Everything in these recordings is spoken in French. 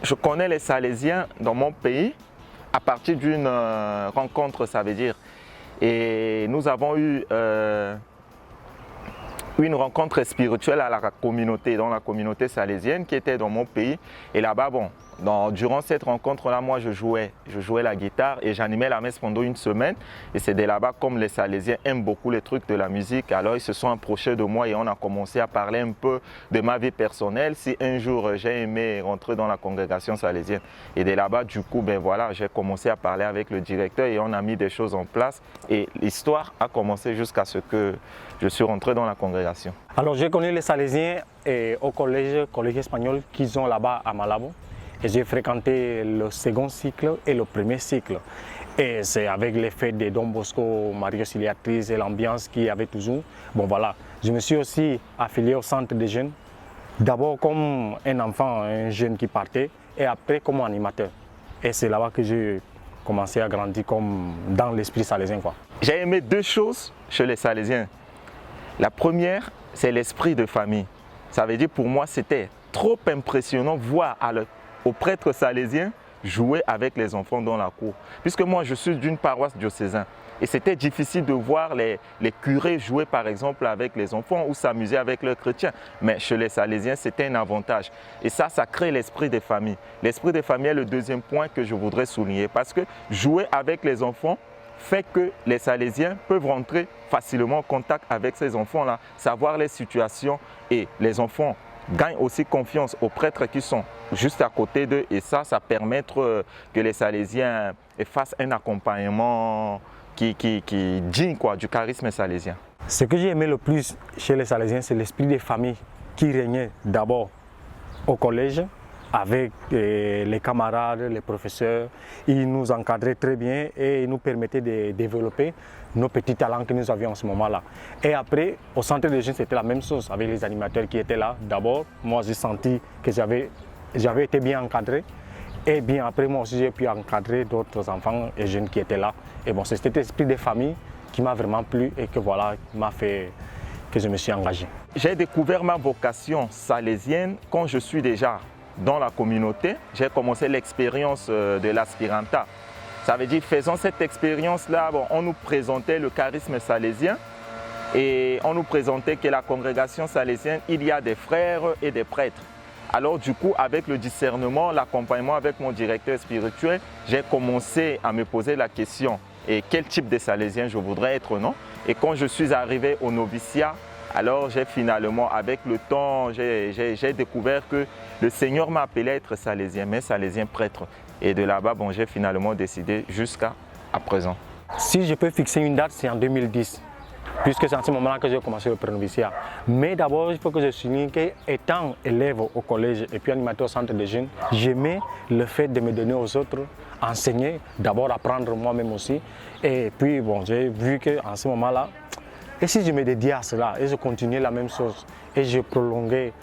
Je connais les Salésiens dans mon pays à partir d'une rencontre, ça veut dire. Et nous avons eu une rencontre spirituelle à la communauté, dans la communauté salésienne qui était dans mon pays. Et là-bas, bon, durant cette rencontre-là, moi je jouais la guitare et j'animais la messe pendant une semaine. Et c'est de là-bas, comme les Salésiens aiment beaucoup les trucs de la musique, alors ils se sont approchés de moi et on a commencé à parler un peu de ma vie personnelle. Si un jour j'ai aimé rentrer dans la congrégation salésienne. Et de là-bas, du coup, ben voilà, j'ai commencé à parler avec le directeur et on a mis des choses en place. Et l'histoire a commencé jusqu'à ce que je suis rentré dans la congrégation. Alors j'ai connu les Salésiens au collège espagnol qu'ils ont là-bas à Malabo. Et j'ai fréquenté le second cycle et le premier cycle. Et c'est avec l'effet de Don Bosco, Marie Auxiliatrice et l'ambiance qu'il y avait toujours. Bon voilà, je me suis aussi affilié au centre des jeunes. D'abord comme un enfant, un jeune qui partait, et après comme animateur. Et c'est là-bas que j'ai commencé à grandir comme dans l'esprit salésien, quoi. J'ai aimé deux choses chez les Salésiens. La première, c'est l'esprit de famille. Ça veut dire pour moi, c'était trop impressionnant voir aux prêtres salésiens jouer avec les enfants dans la cour. Puisque moi, je suis d'une paroisse diocésaine. Et c'était difficile de voir les curés jouer par exemple avec les enfants ou s'amuser avec leurs chrétiens. Mais chez les Salésiens, c'était un avantage. Et ça crée l'esprit des familles. L'esprit des familles est le deuxième point que je voudrais souligner. Parce que jouer avec les enfants fait que les Salésiens peuvent rentrer facilement en contact avec ces enfants-là, savoir les situations et les enfants gagnent aussi confiance aux prêtres qui sont juste à côté d'eux et ça permet que les Salésiens fassent un accompagnement qui digne du charisme salésien. Ce que j'ai aimé le plus chez les Salésiens, c'est l'esprit des familles qui régnait d'abord au collège avec les camarades, les professeurs. Ils nous encadraient très bien et ils nous permettaient de développer nos petits talents que nous avions en ce moment-là. Et après, au centre des jeunes, c'était la même chose avec les animateurs qui étaient là. D'abord, moi j'ai senti que j'avais été bien encadré. Et bien après, moi aussi j'ai pu encadrer d'autres enfants et jeunes qui étaient là. Et bon, c'est cet esprit de famille qui m'a vraiment plu et que voilà, m'a fait que je me suis engagé. J'ai découvert ma vocation salésienne quand je suis déjà dans la communauté. J'ai commencé l'expérience de l'aspiranta. Ça veut dire, faisant cette expérience-là, on nous présentait le charisme salésien et on nous présentait que la congrégation salésienne, il y a des frères et des prêtres. Alors du coup, avec le discernement, l'accompagnement avec mon directeur spirituel, j'ai commencé à me poser la question et quel type de salésien je voudrais être, non? Et quand je suis arrivé au noviciat, alors j'ai finalement, avec le temps, j'ai découvert que le Seigneur m'a appelé à être salésien, mais salésien prêtre. Et de là-bas, j'ai finalement décidé jusqu'à présent. Si je peux fixer une date, c'est en 2010, puisque c'est à ce moment-là que j'ai commencé le prénoviciat. Mais d'abord, il faut que je souligne qu'étant élève au collège et puis animateur au centre des jeunes, j'aimais le fait de me donner aux autres, enseigner, d'abord apprendre moi-même aussi. Et puis, j'ai vu qu'en ce moment-là, et si je me dédiais à cela et je continuais la même chose et je prolongeais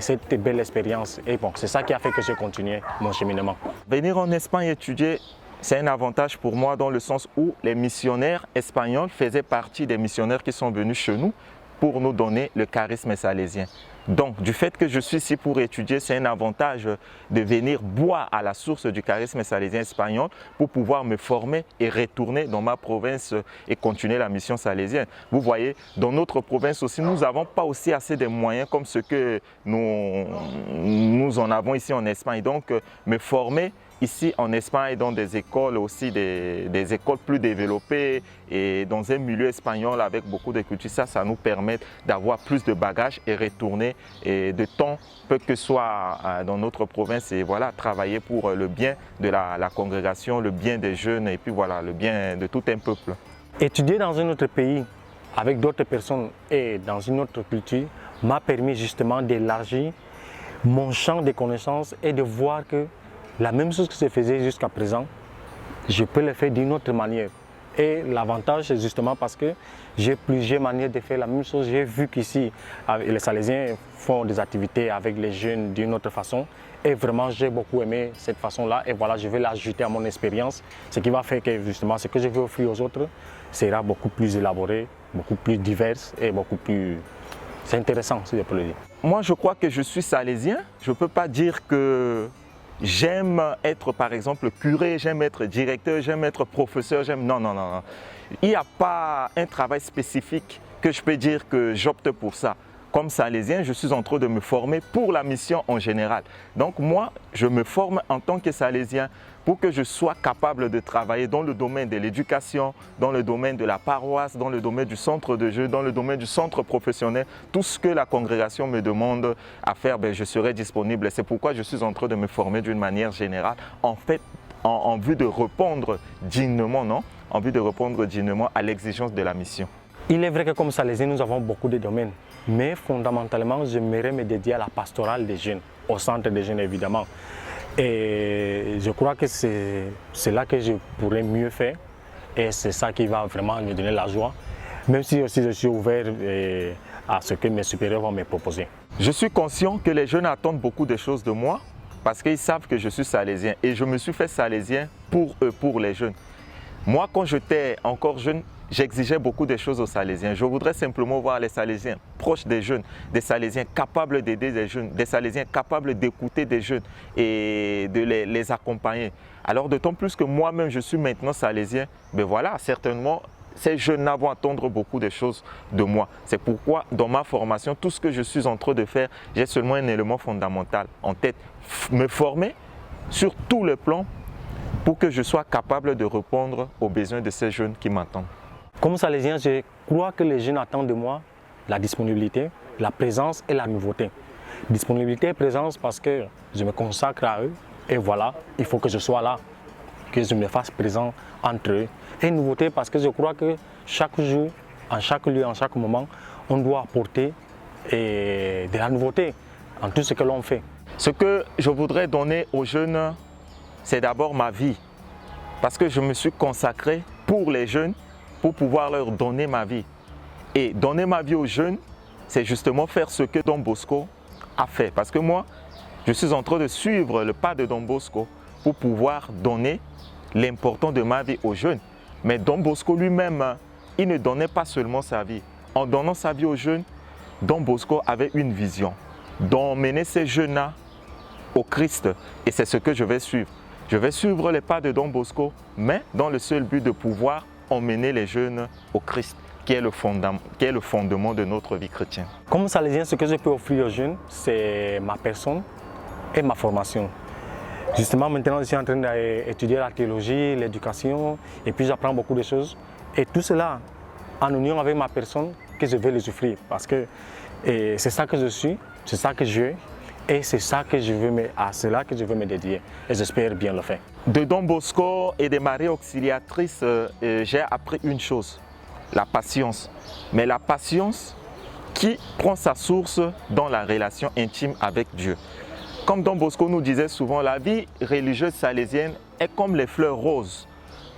cette belle expérience, et c'est ça qui a fait que je continuais mon cheminement. Venir en Espagne étudier, c'est un avantage pour moi dans le sens où les missionnaires espagnols faisaient partie des missionnaires qui sont venus chez nous pour nous donner le charisme salésien. Donc, du fait que je suis ici pour étudier, c'est un avantage de venir boire à la source du charisme salésien espagnol pour pouvoir me former et retourner dans ma province et continuer la mission salésienne. Vous voyez, dans notre province aussi, nous n'avons pas aussi assez de moyens comme ce que nous en avons ici en Espagne. Donc, me former ici en Espagne, dans des écoles aussi, des écoles plus développées et dans un milieu espagnol avec beaucoup de culture, ça nous permet d'avoir plus de bagages et retourner et de temps, peu que soit dans notre province et voilà, travailler pour le bien de la congrégation, le bien des jeunes et puis voilà, le bien de tout un peuple. Étudier dans un autre pays avec d'autres personnes et dans une autre culture m'a permis justement d'élargir mon champ de connaissances et de voir que la même chose que je faisais jusqu'à présent, je peux le faire d'une autre manière. Et l'avantage, c'est justement parce que j'ai plusieurs manières de faire la même chose. J'ai vu qu'ici, les Salésiens font des activités avec les jeunes d'une autre façon. Et vraiment, j'ai beaucoup aimé cette façon-là. Et voilà, je vais l'ajouter à mon expérience. Ce qui va faire que justement, ce que je vais offrir aux autres sera beaucoup plus élaboré, beaucoup plus divers et beaucoup plus... C'est intéressant, si je peux le dire. Moi, je crois que je suis salésien. Je ne peux pas dire que j'aime être par exemple curé, j'aime être directeur, j'aime être professeur, Non, non, non, non. Il n'y a pas un travail spécifique que je peux dire que j'opte pour ça. Comme salésien, je suis en train de me former pour la mission en général. Donc moi, je me forme en tant que salésien pour que je sois capable de travailler dans le domaine de l'éducation, dans le domaine de la paroisse, dans le domaine du centre de jeu, dans le domaine du centre professionnel. Tout ce que la congrégation me demande à faire, je serai disponible. C'est pourquoi je suis en train de me former d'une manière générale, en fait, en vue de répondre dignement, non? En vue de répondre dignement à l'exigence de la mission. Il est vrai que comme salésien, nous avons beaucoup de domaines. Mais fondamentalement, j'aimerais me dédier à la pastorale des jeunes, au centre des jeunes évidemment. Et je crois que c'est là que je pourrais mieux faire. Et c'est ça qui va vraiment me donner la joie. Même si aussi je suis ouvert à ce que mes supérieurs vont me proposer. Je suis conscient que les jeunes attendent beaucoup de choses de moi parce qu'ils savent que je suis salésien. Et je me suis fait salésien pour eux, pour les jeunes. Moi, quand j'étais encore jeune, j'exigeais beaucoup de choses aux Salésiens. Je voudrais simplement voir les Salésiens proches des jeunes, des Salésiens capables d'aider des jeunes, des Salésiens capables d'écouter des jeunes et de les accompagner. Alors d'autant plus que moi-même, je suis maintenant Salésien, voilà, certainement, ces jeunes-là vont attendre beaucoup de choses de moi. C'est pourquoi, dans ma formation, tout ce que je suis en train de faire, j'ai seulement un élément fondamental en tête. Me former sur tous les plans pour que je sois capable de répondre aux besoins de ces jeunes qui m'attendent. Comme salésien, je crois que les jeunes attendent de moi la disponibilité, la présence et la nouveauté. Disponibilité et présence parce que je me consacre à eux et voilà, il faut que je sois là, que je me fasse présent entre eux. Et nouveauté parce que je crois que chaque jour, en chaque lieu, en chaque moment, on doit apporter de la nouveauté en tout ce que l'on fait. Ce que je voudrais donner aux jeunes, c'est d'abord ma vie. Parce que je me suis consacré pour les jeunes, pour pouvoir leur donner ma vie. Et donner ma vie aux jeunes, c'est justement faire ce que Don Bosco a fait. Parce que moi, je suis en train de suivre le pas de Don Bosco pour pouvoir donner l'important de ma vie aux jeunes. Mais Don Bosco lui-même, il ne donnait pas seulement sa vie. En donnant sa vie aux jeunes, Don Bosco avait une vision d'emmener ces jeunes-là au Christ. Et c'est ce que je vais suivre. Je vais suivre les pas de Don Bosco, mais dans le seul but de pouvoir emmener les jeunes au Christ, qui est le fondement de notre vie chrétienne. Comme salésien, ce que je peux offrir aux jeunes, c'est ma personne et ma formation. Justement, maintenant, je suis en train d'étudier la théologie, l'éducation, et puis j'apprends beaucoup de choses. Et tout cela, en union avec ma personne, que je vais les offrir. Parce que c'est ça que je suis, c'est ça que je veux, et c'est ça que à cela que je veux me dédier. Et j'espère bien le faire. De Don Bosco et des Maries Auxiliatrices, j'ai appris une chose, la patience. Mais la patience qui prend sa source dans la relation intime avec Dieu. Comme Don Bosco nous disait souvent, la vie religieuse salésienne est comme les fleurs roses.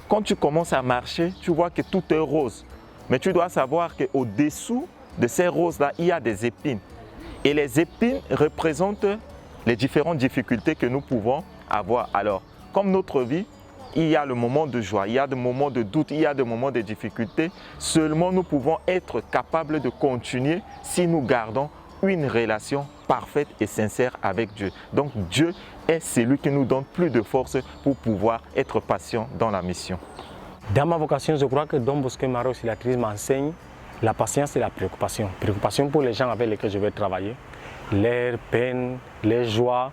Quand tu commences à marcher, tu vois que tout est rose. Mais tu dois savoir qu'au-dessous de ces roses-là, il y a des épines. Et les épines représentent les différentes difficultés que nous pouvons avoir. Alors, comme notre vie, il y a le moment de joie, il y a des moments de doute, il y a des moments de difficulté. Seulement, nous pouvons être capables de continuer si nous gardons une relation parfaite et sincère avec Dieu. Donc, Dieu est celui qui nous donne plus de force pour pouvoir être patient dans la mission. Dans ma vocation, je crois que Don Bosco et Marie Auxiliatrices m'enseigne la patience et la préoccupation. Préoccupation pour les gens avec lesquels je vais travailler, leurs peines, leurs joies,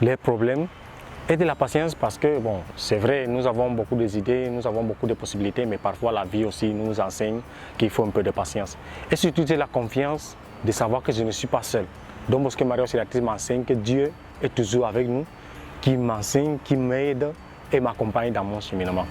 leurs problèmes. Et de la patience parce que, bon, c'est vrai, nous avons beaucoup d'idées, nous avons beaucoup de possibilités, mais parfois la vie aussi nous enseigne qu'il faut un peu de patience. Et surtout, j'ai la confiance de savoir que je ne suis pas seul. Don Bosco et Marie Auxiliatrices m'enseigne que Dieu est toujours avec nous, qui m'enseigne, qui m'aide et m'accompagne dans mon cheminement.